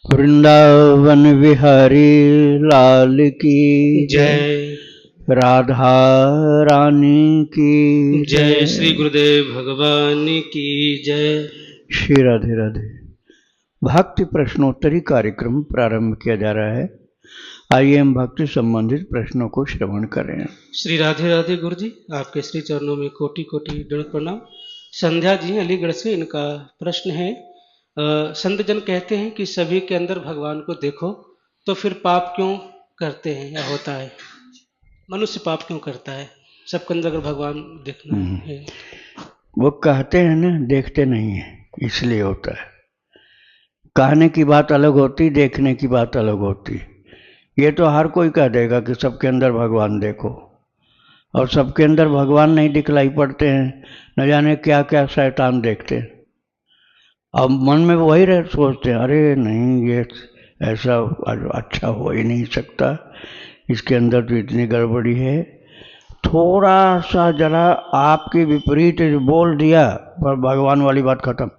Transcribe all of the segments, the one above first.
वृंदावन विहारी लाल की जय। राधा रानी की जय। श्री गुरुदेव भगवान की जय। श्री राधे राधे। भक्ति प्रश्नोत्तरी कार्यक्रम प्रारंभ किया जा रहा है। आइए हम भक्ति संबंधित प्रश्नों को श्रवण करें। श्री राधे राधे गुरु जी, आपके श्री चरणों में कोटि कोटि दंड प्रणाम। संध्या जी अलीगढ़ से, इनका प्रश्न है, संत जन कहते हैं कि सभी के अंदर भगवान को देखो, तो फिर पाप क्यों करते हैं या होता है? मनुष्य पाप क्यों करता है? सबके अंदर अगर भगवान देखना है। वो कहते हैं ना, देखते नहीं है इसलिए होता है। कहने की बात अलग होती, देखने की बात अलग होती। ये तो हर कोई कह देगा कि सबके अंदर भगवान देखो, और सबके अंदर भगवान नहीं दिखलाई पड़ते हैं, न जाने क्या क्या शैतान देखते हैं। अब मन में वही रह सोचते हैं, अरे नहीं, ये ऐसा अच्छा हो ही नहीं सकता, इसके अंदर तो इतनी गड़बड़ी है। थोड़ा सा जरा आपके विपरीत बोल दिया पर भगवान वाली बात खत्म।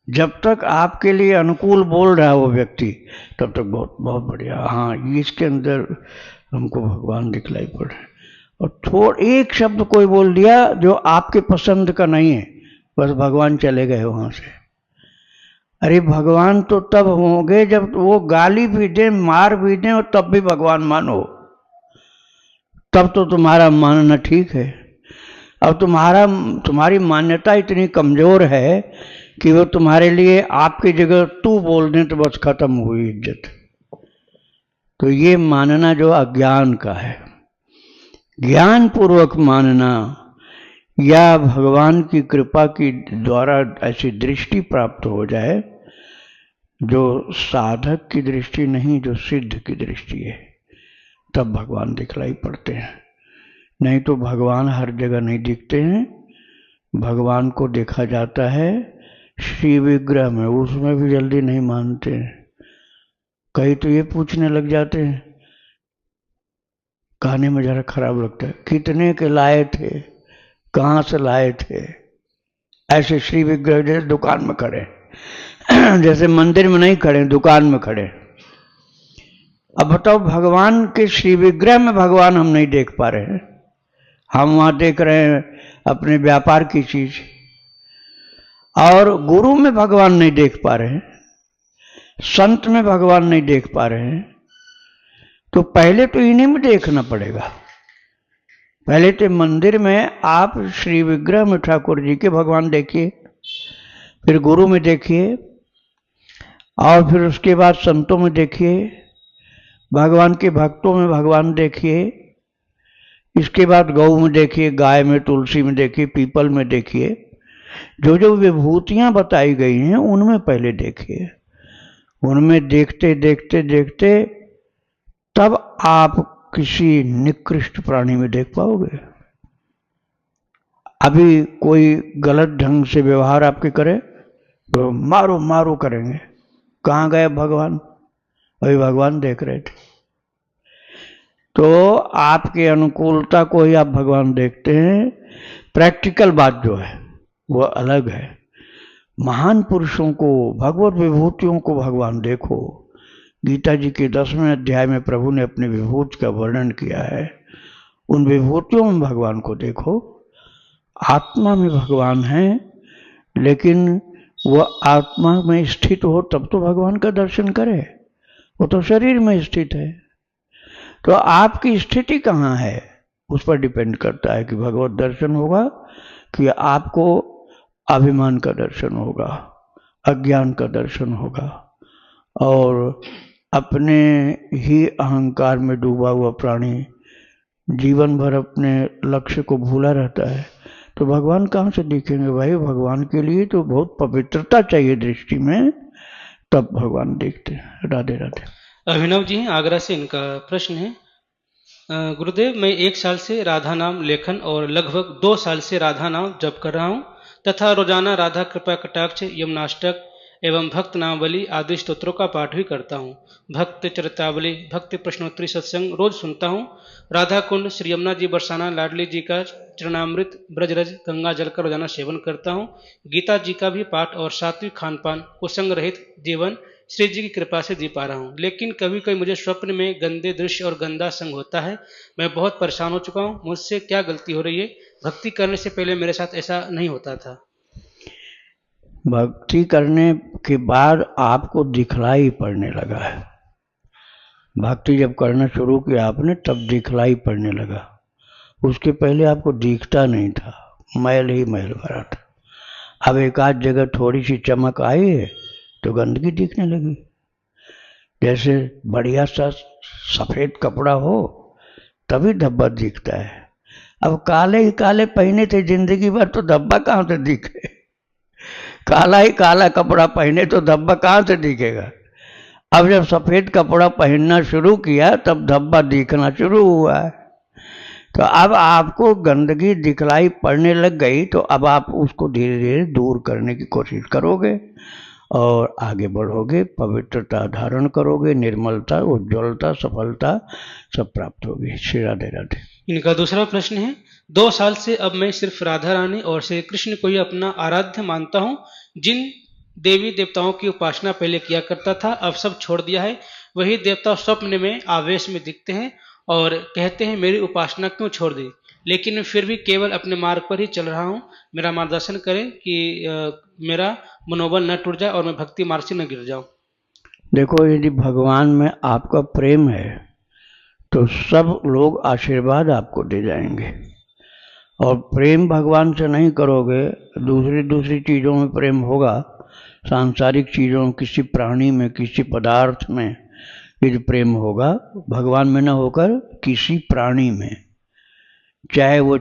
जब तक आपके लिए अनुकूल बोल रहा है वो व्यक्ति, तब तक बहुत बहुत बढ़िया, हाँ इसके अंदर हमको भगवान दिखलाई पड़ रहा है। और एक शब्द कोई बोल दिया जो आपके पसंद का नहीं है, बस भगवान चले गए वहां से। अरे भगवान तो तब होंगे जब वो गाली भी दे, मार भी दे, और तब भी भगवान मानो, तब तो तुम्हारा मानना ठीक है। अब तुम्हारी मान्यता इतनी कमजोर है कि वो तुम्हारे लिए आपकी जगह तू बोल दें तो बस खत्म हुई इज्जत। तो ये मानना जो अज्ञान का है, ज्ञान पूर्वक मानना या भगवान की कृपा की द्वारा ऐसी दृष्टि प्राप्त हो जाए जो साधक की दृष्टि नहीं, जो सिद्ध की दृष्टि है, तब भगवान दिखलाई पड़ते हैं। नहीं तो भगवान हर जगह नहीं दिखते हैं। भगवान को देखा जाता है श्री विग्रह में, उसमें भी जल्दी नहीं मानते हैं। कई तो ये पूछने लग जाते हैं, कहने में जरा खराब लगता है, कितने के लाए थे, कहाँ से लाए थे? ऐसे श्री विग्रह जैसे दुकान में खड़े, जैसे मंदिर में नहीं खड़े, दुकान में खड़े। अब बताओ, भगवान के श्री विग्रह में भगवान हम नहीं देख पा रहे हैं, हम वहां देख रहे हैं अपने व्यापार की चीज, और गुरु में भगवान नहीं देख पा रहे हैं, संत में भगवान नहीं देख पा रहे हैं। तो पहले तो इन्हीं में देखना पड़ेगा। पहले तो मंदिर में आप श्री विग्रह में ठाकुर जी के भगवान देखिए, फिर गुरु में देखिए, और फिर उसके बाद संतों में देखिए, भगवान के भक्तों में भगवान देखिए, इसके बाद गौ में देखिए, गाय में, तुलसी में देखिए, पीपल में देखिए। जो जो विभूतियां बताई गई हैं उनमें पहले देखिए। उनमें देखते देखते देखते तब आप किसी निकृष्ट प्राणी में देख पाओगे। अभी कोई गलत ढंग से व्यवहार आपके करे तो मारो मारो करेंगे, कहाँ गए भगवान? अभी भगवान देख रहे थे। तो आपके अनुकूलता को ही आप भगवान देखते हैं। प्रैक्टिकल बात जो है वो अलग है। महान पुरुषों को, भगवत विभूतियों को भगवान देखो। गीता जी के 10वें अध्याय में प्रभु ने अपनी विभूति का वर्णन किया है। उन विभूतियों में भगवान को देखो। आत्मा में भगवान है, लेकिन वो आत्मा में स्थित हो तब तो भगवान का दर्शन करे। वो तो शरीर में स्थित है। तो आपकी स्थिति कहाँ है उस पर डिपेंड करता है कि भगवत दर्शन होगा कि आपको अभिमान का दर्शन होगा, अज्ञान का दर्शन होगा। और अपने ही अहंकार में डूबा हुआ प्राणी जीवन भर अपने लक्ष्य को भूला रहता है, तो भगवान कहाँ से दिखेंगे भाई? भगवान के लिए तो बहुत पवित्रता चाहिए दृष्टि में, तब भगवान देखते हैं। राधे राधे। अभिनव जी आगरा से, इनका प्रश्न है, गुरुदेव, मैं 1 साल से राधा नाम लेखन और लगभग 2 साल से राधा नाम जप कर रहा हूँ तथा रोजाना राधा कृपा कटाक्ष, यमुनाष्टक एवं भक्त नामावली आदि स्तोत्रों का पाठ भी करता हूँ। भक्त चरितावली, भक्ति प्रश्नोत्तरी सत्संग रोज सुनता हूँ। राधा कुंड, श्री यमुना जी बरसाना, लाडली जी का चरणामृत, ब्रजरज, गंगा जल का रोजाना सेवन करता हूँ। गीता जी का भी पाठ और सात्विक खान पान, कुसंग रहित जीवन, श्री जी की कृपा से जी पा रहा हूँ, लेकिन कभी कभी मुझे स्वप्न में गंदे दृश्य और गंदा संग होता है। मैं बहुत परेशान हो चुका हूँ, मुझसे क्या गलती हो रही है? भक्ति करने से पहले मेरे साथ ऐसा नहीं होता था। भक्ति करने के बाद आपको दिखलाई पड़ने लगा है। भक्ति जब करना शुरू किया आपने तब दिखलाई पड़ने लगा, उसके पहले आपको दिखता नहीं था, मैल ही मैल भरा था। अब एक आध जगह थोड़ी सी चमक आई है तो गंदगी दिखने लगी। जैसे बढ़िया सा सफेद कपड़ा हो तभी धब्बा दिखता है। अब काले ही काले पहने थे जिंदगी भर तो धब्बा कहाँ से दिखे? काला ही काला कपड़ा पहने तो धब्बा कहाँ से दिखेगा? अब जब सफेद कपड़ा पहनना शुरू किया तब धब्बा दिखना शुरू हुआ है। तो अब आपको गंदगी दिखलाई पड़ने लग गई तो अब आप उसको धीरे धीरे दूर करने की कोशिश करोगे और आगे बढ़ोगे, पवित्रता धारण करोगे, निर्मलता, उज्ज्वलता, सफलता सब प्राप्त होगी। श्री राधे राधे। इनका दूसरा प्रश्न है, 2 साल से अब मैं सिर्फ राधा रानी और श्री कृष्ण को ही अपना आराध्य मानता हूँ। जिन देवी देवताओं की उपासना पहले किया करता था अब सब छोड़ दिया है। वही देवता स्वप्न में आवेश में दिखते हैं और कहते हैं मेरी उपासना क्यों छोड़ दी, लेकिन मैं फिर भी केवल अपने मार्ग पर ही चल रहा हूँ। मेरा मार्गदर्शन करें कि मेरा मनोबल न टूट जाए और मैं भक्ति मार्ग से न गिर जाऊं। देखो, यदि भगवान में आपका प्रेम है तो सब लोग आशीर्वाद आपको दे जाएंगे, और प्रेम भगवान से नहीं करोगे, दूसरी चीज़ों में प्रेम होगा, सांसारिक चीज़ों में, किसी प्राणी में, किसी पदार्थ में यदि प्रेम होगा, भगवान में न होकर किसी प्राणी में, चाहे वो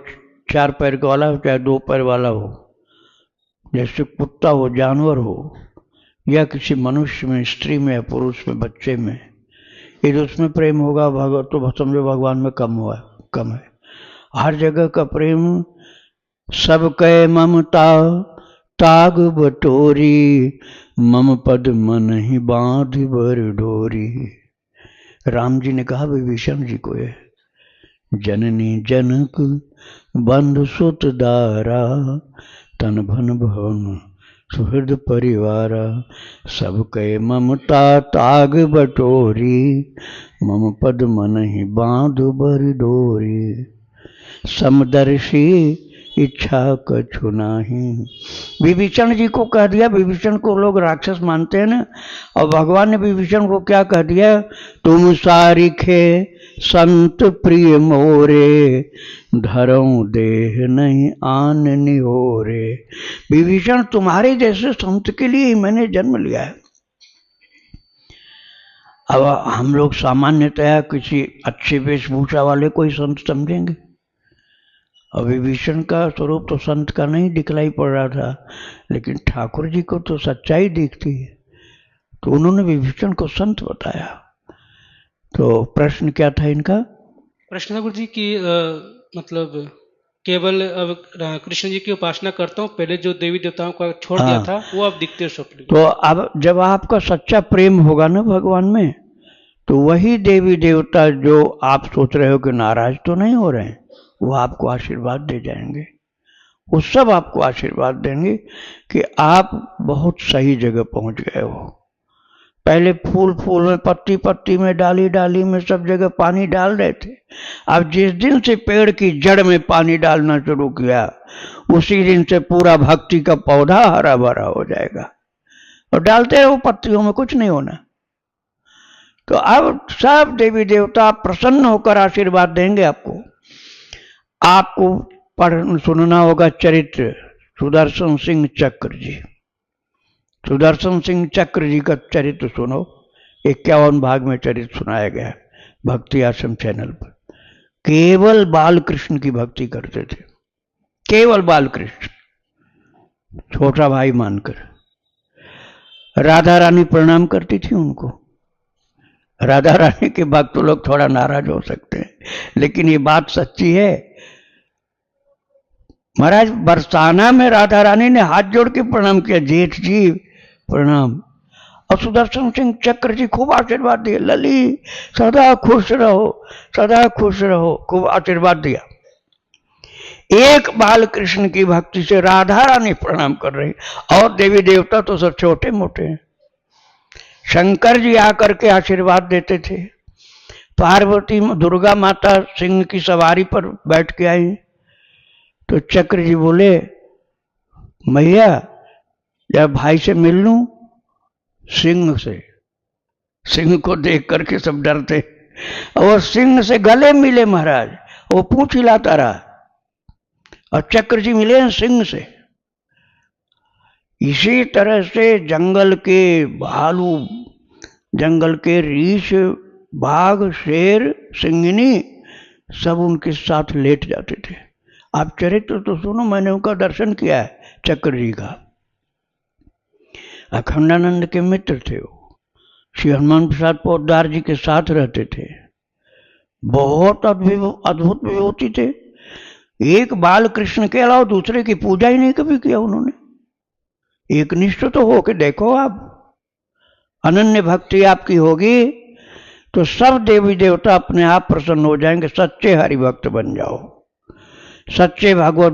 4 पैर वाला हो चाहे 2 पैर वाला हो, जैसे कुत्ता हो, जानवर हो, या किसी मनुष्य में, स्त्री में या पुरुष में, बच्चे में, यदि उसमें प्रेम होगा तो समझो भगवान में कम है। हर जगह का प्रेम, सब कै ममता ताग बटोरी, मम पद मन ही बांध बर डोरी। राम जी ने कहा विभीषण जी को, ये जननी जनक बंधु सुत दारा, तन भन भवन सुहृद परिवारा, सब कै ममता ताग बटोरी, मम पद मन ही बांध बर डोरी। समदर्शी इच्छा कछु नाही। विभीषण जी को कह दिया, विभीषण को लोग राक्षस मानते हैं ना, और भगवान ने विभीषण को क्या कह दिया, तुम सारिखे संत प्रिय मोरे, धरऊं देह नहीं आन निहोरे। विभीषण, तुम्हारे जैसे संत के लिए ही मैंने जन्म लिया है। अब हम लोग सामान्यतया किसी अच्छी वेशभूषा वाले को ही संत समझेंगे, और विभीषण का स्वरूप तो संत का नहीं दिखलाई पड़ रहा था, लेकिन ठाकुर जी को तो सच्चाई दिखती है, तो उन्होंने विभीषण को संत बताया। तो प्रश्न क्या था इनका? प्रश्न था गुरु जी कि मतलब केवल अब कृष्ण जी की उपासना करता हूँ, पहले जो देवी देवताओं का छोड़ दिया था वो अब दिखते हैं स्वप्न। तो अब जब आपका सच्चा प्रेम होगा ना भगवान में, तो वही देवी देवता जो आप सोच रहे हो कि नाराज तो नहीं हो रहे हैं, वो आपको आशीर्वाद दे जाएंगे। वो सब आपको आशीर्वाद देंगे कि आप बहुत सही जगह पहुंच गए हो। पहले फूल फूल में, पत्ती पत्ती में, डाली डाली में, सब जगह पानी डाल रहे थे। अब जिस दिन से पेड़ की जड़ में पानी डालना शुरू किया, उसी दिन से पूरा भक्ति का पौधा हरा भरा हो जाएगा। और डालते रहो पत्तियों में, कुछ नहीं होना। तो अब सब देवी देवता प्रसन्न होकर आशीर्वाद देंगे आपको। आपको सुनना होगा चरित्र सुदर्शन सिंह चक्र जी। सुदर्शन सिंह चक्र जी का चरित्र सुनो, 51 भाग में चरित्र सुनाया गया है भक्ति आश्रम चैनल पर। केवल बाल कृष्ण की भक्ति करते थे, केवल बाल कृष्ण, छोटा भाई मानकर। राधा रानी प्रणाम करती थी उनको। राधा रानी के भक्त लोग थोड़ा नाराज हो सकते हैं, लेकिन ये बात सच्ची है। महाराज बरसाना में राधा रानी ने हाथ जोड़ के प्रणाम किया, जेठ जी प्रणाम। और सुदर्शन सिंह चक्र जी खूब आशीर्वाद दिए, लली सदा खुश रहो, सदा खुश रहो, खूब आशीर्वाद दिया। एक बाल कृष्ण की भक्ति से राधा रानी प्रणाम कर रही, और देवी देवता तो सब छोटे मोटे हैं, शंकर जी आकर के आशीर्वाद देते थे। पार्वती दुर्गा माता सिंह की सवारी पर बैठ के आई तो चक्र जी बोले, मैया या भाई से मिल लूं? सिंह से। सिंह को देख करके सब डरते और सिंह से गले मिले महाराज, वो पूंछ हिलाता रहा और चक्र जी मिले सिंह से। इसी तरह से जंगल के भालू, जंगल के रीछ, बाघ, शेर, सिंहनी सब उनके साथ लेट जाते थे। आप चरित्र तो सुनो, मैंने उनका दर्शन किया है चक्र जी का। अखंडानंद के मित्र थे वो, श्री हनुमान प्रसाद पोद्दार जी के साथ रहते थे। बहुत अद्भुत विभूति थे। एक बाल कृष्ण के अलावा दूसरे की पूजा ही नहीं कभी किया उन्होंने। एक निष्ठ तो हो के देखो आप, अनन्य भक्ति आपकी होगी तो सब देवी देवता अपने आप प्रसन्न हो जाएंगे। सच्चे हरि भक्त बन जाओ, सच्चे भगवत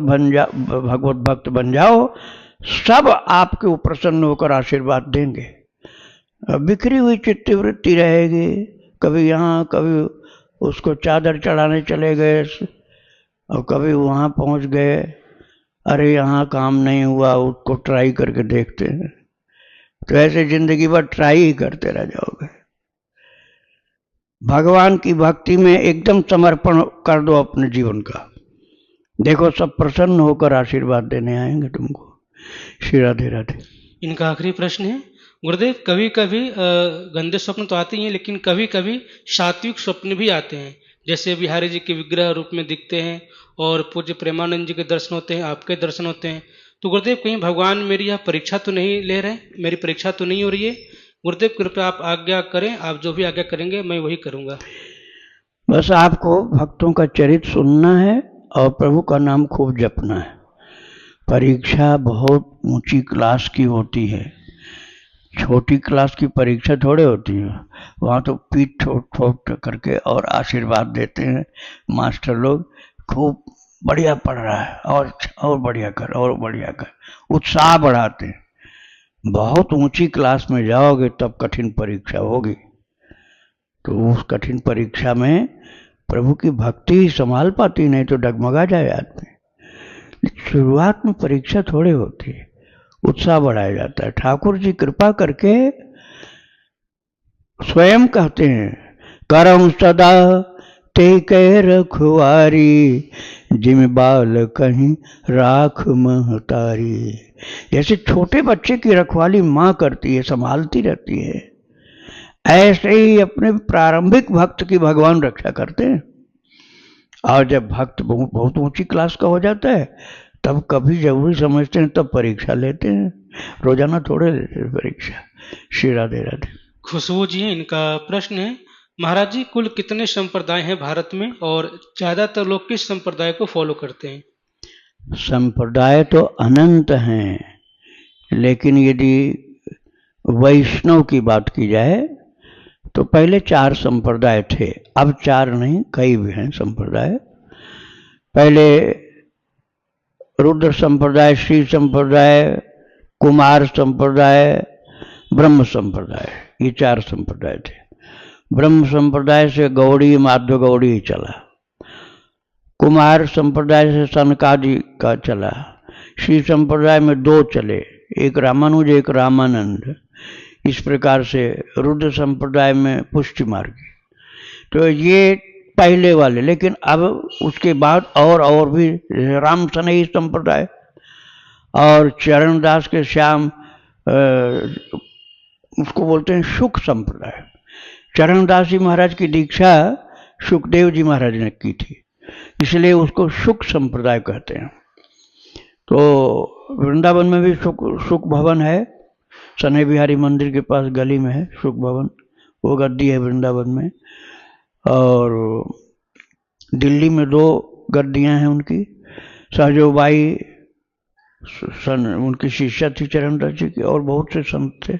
भक्त बन जाओ, सब आपके ऊपर प्रसन्न होकर आशीर्वाद देंगे। बिखरी हुई चित्तवृत्ति रहेगी, कभी यहाँ कभी उसको चादर चढ़ाने चले गए और कभी वहाँ पहुँच गए, अरे यहाँ काम नहीं हुआ, उसको ट्राई करके देखते हैं। तो ऐसे जिंदगी भर ट्राई ही करते रह जाओगे। भगवान की भक्ति में एकदम समर्पण कर दो अपने जीवन का, देखो सब प्रसन्न होकर आशीर्वाद देने आएंगे तुमको। श्री राधे राधे। इनका आखिरी प्रश्न है, गुरुदेव कभी कभी गंदे स्वप्न तो आते ही हैं, लेकिन कभी कभी सात्विक स्वप्न भी आते हैं, जैसे बिहारी जी के विग्रह रूप में दिखते हैं और पूज्य प्रेमानंद जी के दर्शन होते हैं, आपके दर्शन होते हैं। तो गुरुदेव कहीं भगवान मेरी यह परीक्षा तो नहीं ले रहे, मेरी परीक्षा तो नहीं हो रही है? गुरुदेव कृपया आप आज्ञा करें, आप जो भी आज्ञा करेंगे मैं वही करूँगा। बस आपको भक्तों का चरित्र सुनना है और प्रभु का नाम खूब जपना है। परीक्षा बहुत ऊंची क्लास की होती है, छोटी क्लास की परीक्षा थोड़े होती है। वहाँ तो पीठ ठोक करके और आशीर्वाद देते हैं मास्टर लोग, खूब बढ़िया पढ़ रहा है और बढ़िया कर, और बढ़िया कर, उत्साह बढ़ाते हैं। बहुत ऊंची क्लास में जाओगे तब कठिन परीक्षा होगी, तो उस कठिन परीक्षा में प्रभु की भक्ति ही संभाल पाती, नहीं तो डगमगा जाए आदमी। शुरुआत में परीक्षा थोड़े होती है, उत्साह बढ़ाया जाता है। ठाकुर जी कृपा करके स्वयं कहते हैं, करम सदा ते कह रखवारी, जिम बाल कहीं राख महतारी। जैसे छोटे बच्चे की रखवाली माँ करती है, संभालती रहती है, ऐसे ही अपने प्रारंभिक भक्त की भगवान रक्षा करते हैं। और जब भक्त बहुत ऊंची क्लास का हो जाता है तब कभी जरूरी समझते हैं, तब परीक्षा लेते हैं। रोजाना थोड़े लेते हैं परीक्षा। श्री राधे राधे। खुशबू जी, इनका प्रश्न है, महाराज जी कुल कितने संप्रदाय हैं भारत में और ज्यादातर लोग किस संप्रदाय को फॉलो करते हैं? संप्रदाय तो अनंत हैं, लेकिन यदि वैष्णव की बात की जाए तो पहले 4 संप्रदाय थे, अब 4 नहीं, कई भी हैं संप्रदाय। पहले रुद्र संप्रदाय, श्री संप्रदाय, कुमार संप्रदाय, ब्रह्म संप्रदाय, ये 4 संप्रदाय थे। ब्रह्म संप्रदाय से गौड़ी, माधव गौड़ी ही चला। कुमार संप्रदाय से सनकादि का चला। श्री संप्रदाय में 2 चले, एक रामानुज, एक रामानंद। इस प्रकार से रुद्र संप्रदाय में पुष्टि मार्गी। तो ये पहले वाले, लेकिन अब उसके बाद और भी राम सनई संप्रदाय और चरणदास के श्याम, उसको बोलते हैं शुक संप्रदाय। चरणदास जी महाराज की दीक्षा सुखदेव जी महाराज ने की थी, इसलिए उसको शुक संप्रदाय कहते हैं। तो वृंदावन में भी शुक भवन है, सनई बिहारी मंदिर के पास गली में है शुक भवन, वो गद्दी है वृंदावन में। और दिल्ली में 2 गद्दियाँ हैं उनकी। सहजोबाई उनकी शिष्या थी चरणदास जी की, और बहुत से संत थे।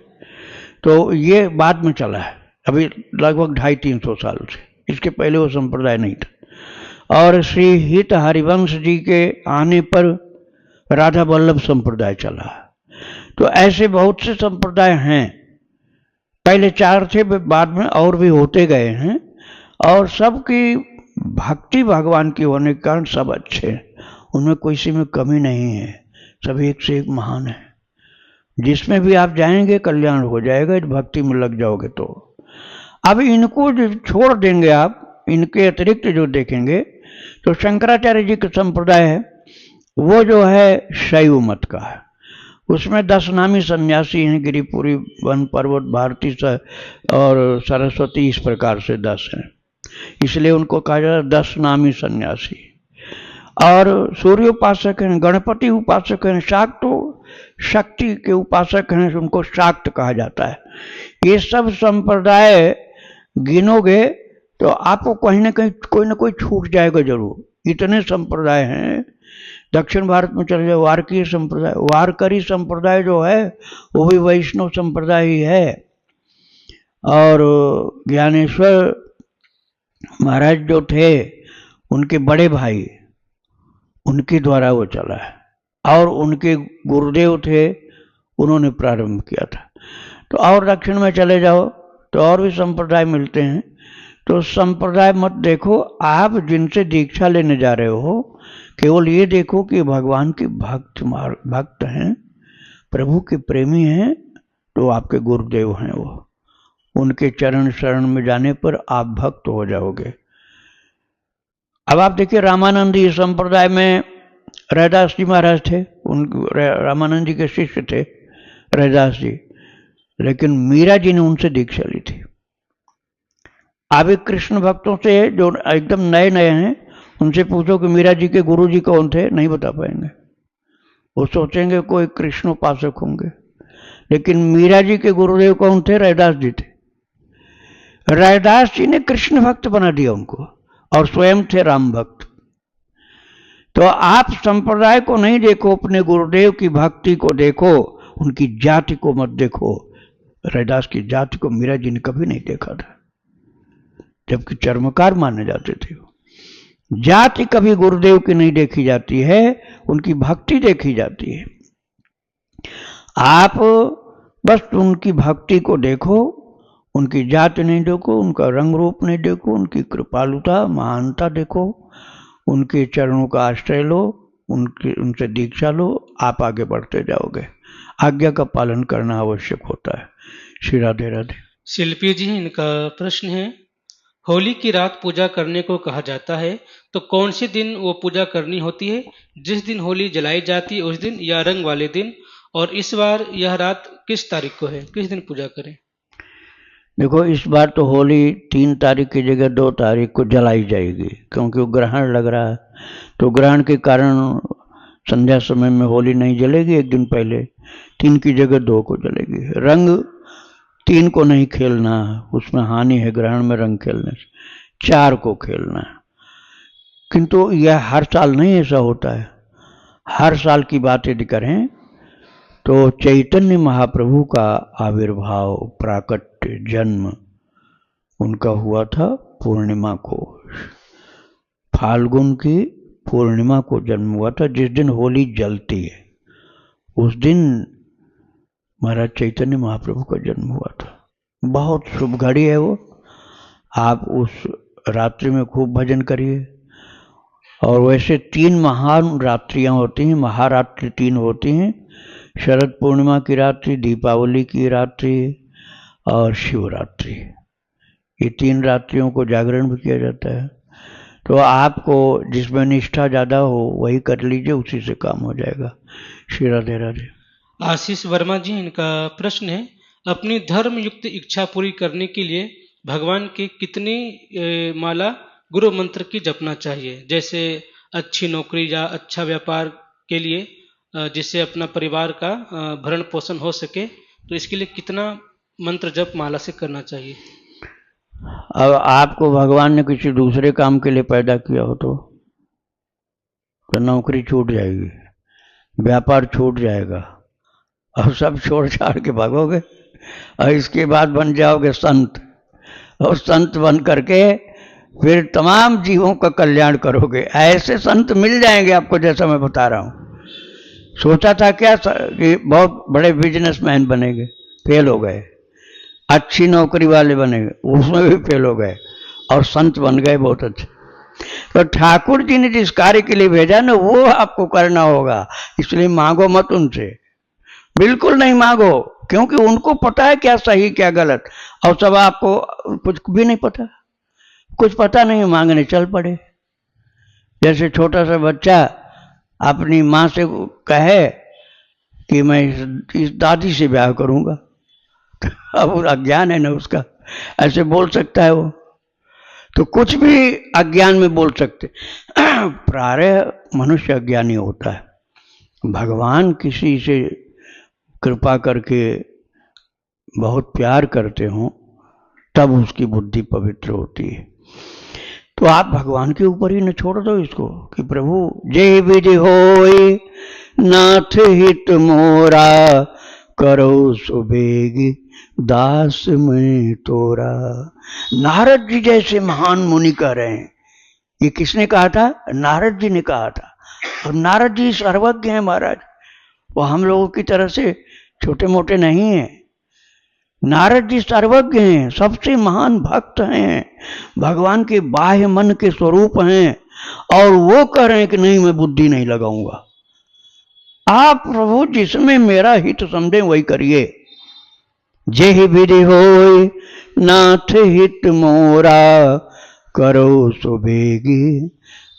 तो ये बाद में चला है, अभी लगभग 250-300 साल से। इसके पहले वो संप्रदाय नहीं था। और श्री हित हरिवंश जी के आने पर राधा वल्लभ संप्रदाय चला। तो ऐसे बहुत से संप्रदाय हैं, पहले 4 थे, बाद में और भी होते गए हैं, और सबकी भक्ति भगवान की होने के कारण सब अच्छे हैं, उनमें किसी में कमी नहीं है, सभी एक से एक महान है। जिसमें भी आप जाएंगे कल्याण हो जाएगा, भक्ति में लग जाओगे तो। अब इनको जो छोड़ देंगे आप, इनके अतिरिक्त जो देखेंगे तो शंकराचार्य जी का संप्रदाय है, वो जो है शैव मत का है। उसमें 10 नामी सन्यासी हैं, गिरिपुरी, वन पर्वत, भारती और सरस्वती, इस प्रकार से 10 हैं, इसलिए उनको कहा जाता है 10 नामी सन्यासी। और सूर्य उपासक हैं, गणपति उपासक हैं, शाक्त शक्ति के उपासक हैं, उनको शाक्त कहा जाता है। ये सब संप्रदाय गिनोगे तो आपको कहीं ना कहीं कोई ना कोई छूट जाएगा जरूर। इतने संप्रदाय हैं। दक्षिण भारत में चले जाओ, वारकीय संप्रदाय, वारकरी संप्रदाय जो है वो भी वैष्णव संप्रदाय ही है। और ज्ञानेश्वर महाराज जो थे, उनके बड़े भाई, उनके द्वारा वो चला है, और उनके गुरुदेव थे, उन्होंने प्रारंभ किया था। तो और दक्षिण में चले जाओ तो और भी संप्रदाय मिलते हैं। तो संप्रदाय मत देखो, आप जिनसे दीक्षा लेने जा रहे हो, केवल ये देखो कि भगवान के भक्त हैं, प्रभु के प्रेमी हैं, तो आपके गुरुदेव हैं वो। उनके चरण शरण में जाने पर आप भक्त हो जाओगे। अब आप देखिए, रामानंदी संप्रदाय में रैदास जी महाराज थे, रामानंद जी के शिष्य थे रैदास जी, लेकिन मीरा जी ने उनसे दीक्षा ली थी। आप एक कृष्ण भक्तों से जो एकदम नए नए हैं, उनसे पूछो कि मीरा जी के गुरु जी कौन थे, नहीं बता पाएंगे। वो सोचेंगे कोई कृष्ण उपासक होंगे, लेकिन मीरा जी के गुरुदेव कौन थे? रैदास जी थे। रैदास जी ने कृष्ण भक्त बना दिया उनको, और स्वयं थे राम भक्त। तो आप संप्रदाय को नहीं देखो, अपने गुरुदेव की भक्ति को देखो, उनकी जाति को मत देखो। रैदास की जाति को मीरा जी ने कभी नहीं देखा था, जबकि चर्मकार माने जाते थे। जाति कभी गुरुदेव की नहीं देखी जाती है, उनकी भक्ति देखी जाती है। आप बस उनकी भक्ति को देखो, उनकी जाति नहीं देखो, उनका रंग रूप नहीं देखो, उनकी कृपालुता महानता देखो, उनके चरणों का आश्रय लो, उनसे दीक्षा लो, आप आगे बढ़ते जाओगे। आज्ञा का पालन करना आवश्यक होता है। श्री राधे राधे। शिल्पी जी, इनका प्रश्न है, होली की रात पूजा करने को कहा जाता है, तो कौन से दिन वो पूजा करनी होती है? जिस दिन होली जलाई जाती है उस दिन, या रंग वाले दिन? और इस बार यह रात किस तारीख को है, किस दिन पूजा करें? देखो, इस बार तो होली 3 तारीख की जगह 2 तारीख को जलाई जाएगी, क्योंकि वो ग्रहण लग रहा है। तो ग्रहण के कारण संध्या समय में होली नहीं जलेगी, एक दिन पहले 3 की जगह 2 को जलेगी। रंग 3 को नहीं खेलना, उसमें हानि है ग्रहण में रंग खेलने से। 4 को खेलना है। किंतु यह हर साल नहीं ऐसा होता है। हर साल की बात यदि करें तो चैतन्य महाप्रभु का आविर्भाव, प्राकट्य, जन्म उनका हुआ था पूर्णिमा को, फाल्गुन की पूर्णिमा को जन्म हुआ था, जिस दिन होली जलती है उस दिन महाराज चैतन्य महाप्रभु का जन्म हुआ था। बहुत शुभ घड़ी है वो। आप उस रात्रि में खूब भजन करिए। और वैसे 3 महान रात्रियां होती हैं, महारात्रि 3 होती हैं, शरद पूर्णिमा की रात्रि, दीपावली की रात्रि और शिवरात्रि। ये 3 रात्रियों को जागरण भी किया जाता है। तो आपको जिसमें निष्ठा ज़्यादा हो वही कर लीजिए, उसी से काम हो जाएगा। श्री राधे राधे। आशीष वर्मा जी, इनका प्रश्न है, अपनी धर्म युक्त इच्छा पूरी करने के लिए भगवान की कितनी माला गुरु मंत्र की जपना चाहिए? जैसे अच्छी नौकरी या अच्छा व्यापार के लिए, जिससे अपना परिवार का भरण पोषण हो सके, तो इसके लिए कितना मंत्र जप माला से करना चाहिए? अब आपको भगवान ने किसी दूसरे काम के लिए पैदा किया हो तो नौकरी छूट जाएगी, व्यापार छूट जाएगा, और सब छोड़ छाड़ के भागोगे, और इसके बाद बन जाओगे संत, और संत बन करके फिर तमाम जीवों का कल्याण करोगे। ऐसे संत मिल जाएंगे आपको, जैसा मैं बता रहा हूँ। सोचा था क्या कि बहुत बड़े बिजनेसमैन बनेंगे, फेल हो गए। अच्छी नौकरी वाले बने, उसमें भी फेल हो गए, और संत बन गए बहुत अच्छे। तो ठाकुर जी ने जिस कार्य के लिए भेजा ना, वो आपको करना होगा, इसलिए मांगो मत उनसे, बिल्कुल नहीं मांगो, क्योंकि उनको पता है क्या सही क्या गलत, और सब आपको कुछ भी नहीं पता, कुछ पता नहीं, मांगने चल पड़े। जैसे छोटा सा बच्चा अपनी माँ से कहे कि मैं इस दादी से ब्याह करूंगा, अब वो अज्ञान है ना उसका, ऐसे बोल सकता है वो, तो कुछ भी अज्ञान में बोल सकते। प्रायः मनुष्य अज्ञानी होता है, भगवान किसी से कृपा करके बहुत प्यार करते हो तब उसकी बुद्धि पवित्र होती है। तो आप भगवान के ऊपर ही न छोड़ दो इसको कि प्रभु जय विधि होय नाथ हित मोरा, करो सुबेगी दास में तोरा। नारद जी जैसे महान मुनि कह रहे हैं, ये किसने कहा था? नारद जी ने कहा था। और नारद जी सर्वज्ञ हैं महाराज, वो हम लोगों की तरह से छोटे मोटे नहीं हैं। नारद जी सर्वज्ञ हैं, सबसे महान भक्त हैं, भगवान के बाह्य मन के स्वरूप हैं, और वो कह रहे हैं कि नहीं मैं बुद्धि नहीं लगाऊंगा। आप प्रभु जिसमें मेरा हित समझे वही करिए। जेहि विधि होय नाथ हित मोरा, करो सुबेगी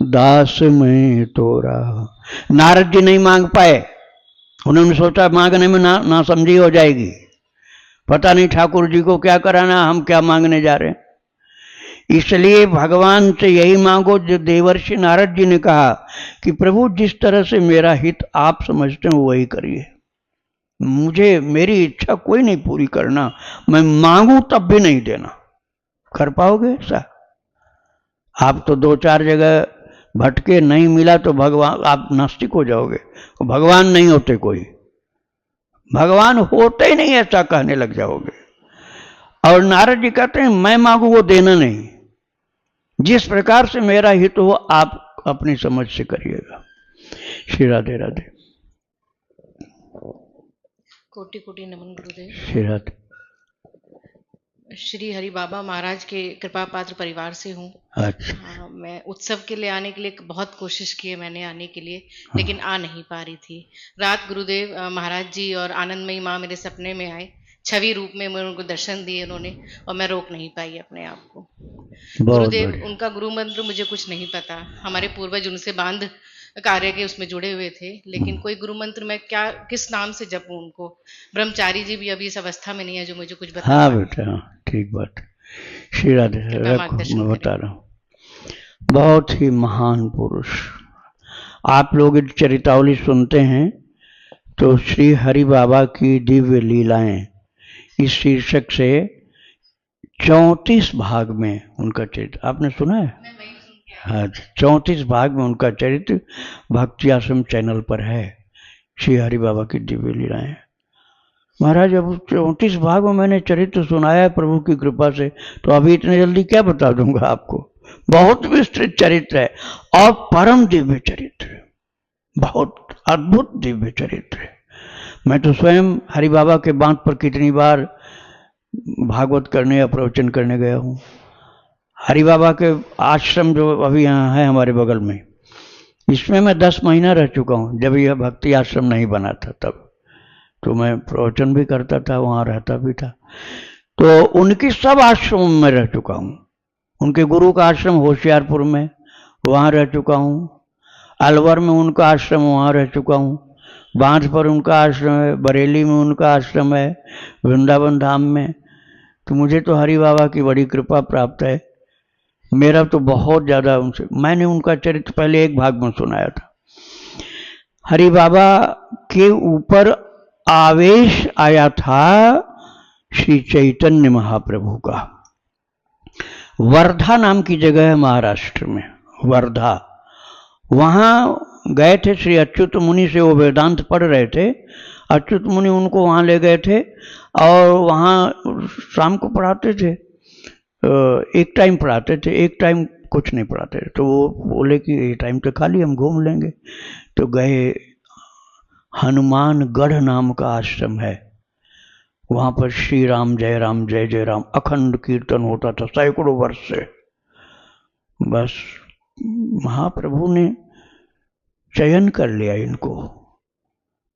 दास में तोरा। नारद जी नहीं मांग पाए, उन्होंने सोचा मांगने में ना समझी हो जाएगी, पता नहीं ठाकुर जी को क्या कराना, हम क्या मांगने जा रहे हैं। इसलिए भगवान से यही मांगो जो देवर्षि नारद जी ने कहा कि प्रभु जिस तरह से मेरा हित आप समझते हो वही करिए, मुझे मेरी इच्छा कोई नहीं पूरी करना, मैं मांगू तब भी नहीं देना। कर पाओगे ऐसा? आप तो दो चार जगह भटके, नहीं मिला तो भगवान, आप नास्तिक हो जाओगे, भगवान नहीं होते कोई, भगवान होते ही नहीं ऐसा कहने लग जाओगे। और नारद जी कहते हैं मैं मांगू वो देना नहीं, जिस प्रकार से मेरा हित हो आप अपनी समझ से करिएगा। श्री राधे राधे। कोटि कोटि नमन गुरुदेव। श्री राधे। श्री हरि बाबा महाराज के कृपा पात्र परिवार से हूँ। अच्छा। मैं उत्सव के लिए आने के लिए बहुत कोशिश की है मैंने आने के लिए, लेकिन आ नहीं पा रही थी। रात गुरुदेव महाराज जी और आनंदमयी माँ मेरे सपने में आए, छवि रूप में मैं उनको दर्शन दिए उन्होंने, और मैं रोक नहीं पाई अपने आप को। गुरुदेव उनका गुरु मंत्र मुझे कुछ नहीं पता, हमारे पूर्वज उनसे बांध कार्य के उसमें जुड़े हुए थे, लेकिन कोई गुरु मंत्र मैं क्या किस नाम से जपूं उनको? ब्रह्मचारी जी भी अभी इस अवस्था में नहीं है जो मुझे कुछ बता। हाँ बेटा, ठीक बात। श्री राधे। मैं बता रहा हूँ, बहुत ही महान पुरुष। आप लोग चरितावली सुनते हैं तो श्री हरि बाबा की दिव्य लीलाएं इस शीर्षक से 34 भाग में उनका चरित्र आपने सुना है? हाँ, 34 भाग में उनका चरित्र भक्ति आश्रम चैनल पर है, श्री हरि बाबा की दिव्य लीलाएं। महाराज अब 34 भाग में मैंने चरित्र सुनाया है प्रभु की कृपा से, तो अभी इतने जल्दी क्या बता दूंगा आपको। बहुत विस्तृत चरित्र है और परम दिव्य चरित्र है, बहुत अद्भुत दिव्य चरित्र है। मैं तो स्वयं हरि बाबा के बांध पर कितनी बार भागवत करने या प्रवचन करने गया हूँ। हरि बाबा के आश्रम जो अभी यहाँ है हमारे बगल में, इसमें मैं 10 महीना रह चुका हूँ। जब यह भक्ति आश्रम नहीं बना था तब तो मैं प्रवचन भी करता था, वहाँ रहता भी था। तो उनकी सब आश्रमों में रह चुका हूँ। उनके गुरु का आश्रम होशियारपुर में, वहाँ रह चुका हूँ। अलवर में उनका आश्रम, वहाँ रह चुका हूँ। बांध पर उनका आश्रम है, बरेली में उनका आश्रम है, वृंदावन धाम में। तो मुझे तो हरि बाबा की बड़ी कृपा प्राप्त है। मेरा तो बहुत ज़्यादा उनसे, मैंने उनका चरित्र पहले एक भाग में सुनाया था। हरि बाबा के ऊपर आवेश आया था श्री चैतन्य महाप्रभु का। वर्धा नाम की जगह है महाराष्ट्र में, वर्धा। वहाँ गए थे श्री अच्युत मुनि से, वो वेदांत पढ़ रहे थे। अच्युत मुनि उनको वहाँ ले गए थे और वहाँ शाम को पढ़ाते थे, एक टाइम पढ़ाते थे, एक टाइम कुछ नहीं पढ़ाते थे। तो वो बोले कि ये टाइम तो खाली, हम घूम लेंगे। तो गए, हनुमानगढ़ नाम का आश्रम है, वहाँ पर श्री राम जय जय राम अखंड कीर्तन होता था सैकड़ों वर्ष से। बस महाप्रभु ने चयन कर लिया इनको।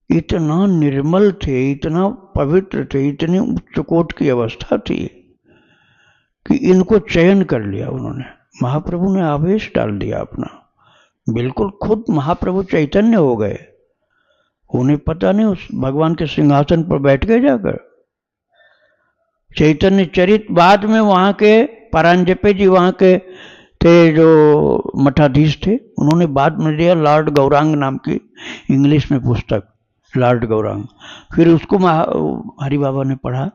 इतना निर्मल थे, इतना पवित्र थे, इतनी उच्च कोट की अवस्था थी कि इनको चयन कर लिया उन्होंने। महाप्रभु ने आवेश डाल दिया अपना, बिल्कुल खुद महाप्रभु चैतन्य हो गए। उन्हें पता नहीं, उस भगवान के सिंहासन पर बैठ गए जाकर। चैतन्य चरित बाद में वहां के परांजपे जी वहां के थे जो मठाधीश थे, उन्होंने बाद में दिया लॉर्ड गौरांग नाम की इंग्लिश में पुस्तक, लॉर्ड गौरांग। फिर उसको हरि बाबा ने पढ़ा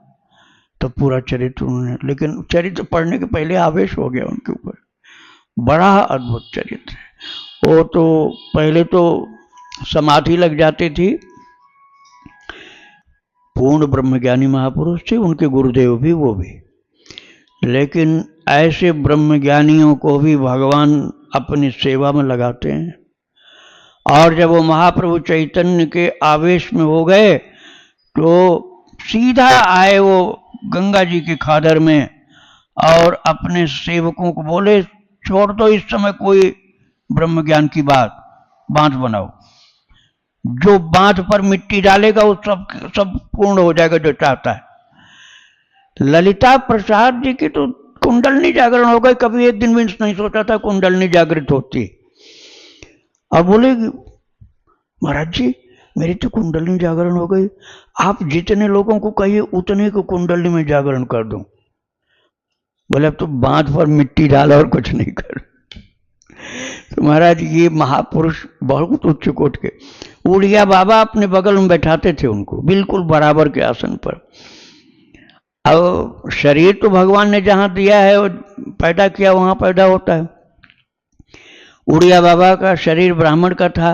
तो पूरा चरित्र उन्होंने, लेकिन चरित्र पढ़ने के पहले आवेश हो गया उनके ऊपर। बड़ा अद्भुत चरित्र। वो तो पहले तो समाधि लग जाती थी। पूर्ण ब्रह्मज्ञानी महापुरुष थे, उनके गुरुदेव भी वो भी। लेकिन ऐसे ब्रह्मज्ञानियों को भी भगवान अपनी सेवा में लगाते हैं। और जब वो महाप्रभु चैतन्य के आवेश में हो गए तो सीधा आए वो गंगा जी के खादर में और अपने सेवकों को बोले, छोड़ दो इस समय कोई ब्रह्म ज्ञान की बात, बांध बनाओ। जो बांध पर मिट्टी डालेगा वो सब पूर्ण हो जाएगा जो चाहता है। ललिता प्रसाद जी की तो कुंडलनी जागरण हो गई। कभी एक दिन भी नहीं सोचा था कुंडलनी जागृत होती। अब बोले महाराज जी मेरी तो कुंडलनी जागरण हो गई, आप जितने लोगों को कहिए उतने को कुंडलनी में जागरण कर दूं। बोले अब तो बांध पर मिट्टी डाला और कुछ नहीं कर। तो महाराज ये महापुरुष बहुत उच्च कोट के। उड़िया बाबा अपने बगल में बैठाते थे उनको, बिल्कुल बराबर के आसन पर। अब शरीर तो भगवान ने जहां दिया है वो पैदा किया वहां पैदा होता है। उड़िया बाबा का शरीर ब्राह्मण का था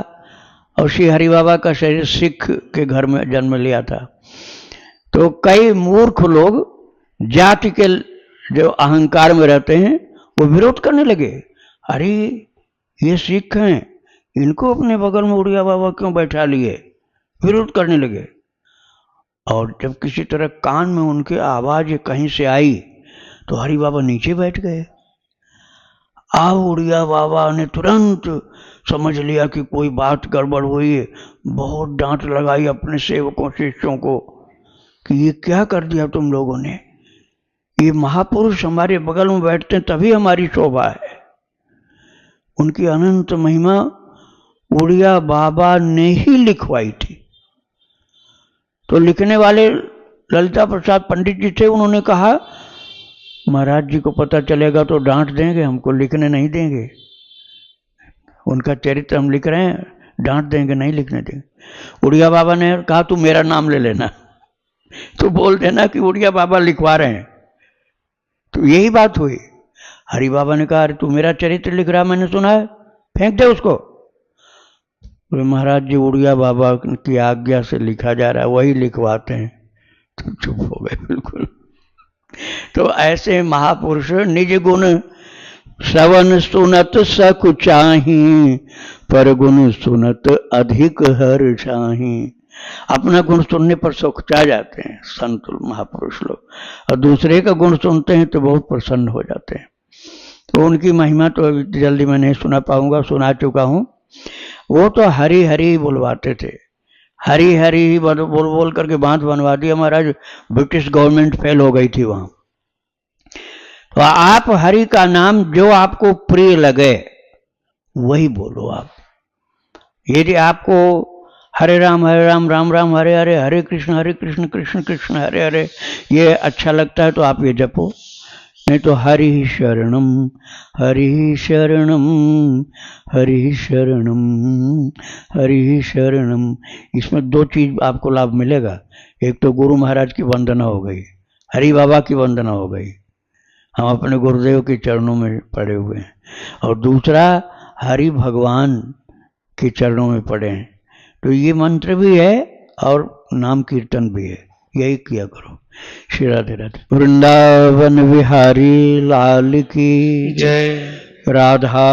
और श्री हरि बाबा का शरीर सिख के घर में जन्म लिया था। तो कई मूर्ख लोग जाति के जो अहंकार में रहते हैं वो विरोध करने लगे, अरे ये सिख हैं, इनको अपने बगल में उड़िया बाबा क्यों बैठा लिए, विरोध करने लगे। और जब किसी तरह कान में उनके आवाज कहीं से आई तो हरि बाबा नीचे बैठ गए। अब उड़िया बाबा ने तुरंत समझ लिया कि कोई बात गड़बड़ हुई है। बहुत डांट लगाई अपने सेवकों शिष्यों को कि ये क्या कर दिया तुम लोगों ने, ये महापुरुष हमारे बगल में बैठते हैं तभी हमारी शोभा है। उनकी अनंत महिमा उड़िया बाबा ने ही लिखवाई थी। तो लिखने वाले ललिता प्रसाद पंडित जी थे, उन्होंने कहा महाराज जी को पता चलेगा तो डांट देंगे, हमको लिखने नहीं देंगे। उनका चरित्र हम लिख रहे हैं, डांट देंगे, नहीं लिखने देंगे। उड़िया बाबा ने कहा तू मेरा नाम ले लेना, तो बोल देना कि उड़िया बाबा लिखवा रहे हैं। तो यही बात हुई। हरि बाबा ने कहा अरे तू मेरा चरित्र लिख रहा, मैंने सुना है, फेंक दे उसको। बोले महाराज जी उड़िया बाबा की आज्ञा से लिखा जा रहा है, वही लिखवाते हैं। तो चुप हो गए बिल्कुल। तो ऐसे महापुरुष निज गुण श्रवण सुनत सकु चाही, पर गुण सुनत अधिक हर चाही। अपना गुण सुनने पर सुखचा जाते हैं संत महापुरुष लोग, और दूसरे का गुण सुनते हैं तो बहुत प्रसन्न हो जाते हैं। तो उनकी महिमा तो अभी जल्दी मैं नहीं सुना पाऊंगा, सुना चुका हूं। वो तो हरि हरि बुलवाते थे, हरि हरि बोल बोल करके बांध बनवा दिया। महाराज ब्रिटिश गवर्नमेंट फेल हो गई थी वहां। तो आप हरि का नाम जो आपको प्रिय लगे वही बोलो आप। यदि आपको हरे राम राम राम हरे हरे, हरे कृष्ण कृष्ण कृष्ण हरे हरे ये अच्छा लगता है तो आप ये जपो। नहीं तो हरि शरणम हरि शरणम हरि शरणम हरि शरणम। इसमें दो चीज आपको लाभ मिलेगा। एक तो गुरु महाराज की वंदना हो गई, हरि बाबा की वंदना हो गई, हम अपने गुरुदेव के चरणों में पड़े हुए हैं। और दूसरा हरि भगवान के चरणों में पड़े हैं। तो ये मंत्र भी है और नाम कीर्तन भी है, यही किया करो। श्री राधे राधे। वृंदावन बिहारी लाल की जय, राधा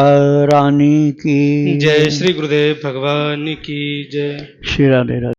रानी की जय, श्री गुरुदेव भगवान की जय। श्री राधे राधे।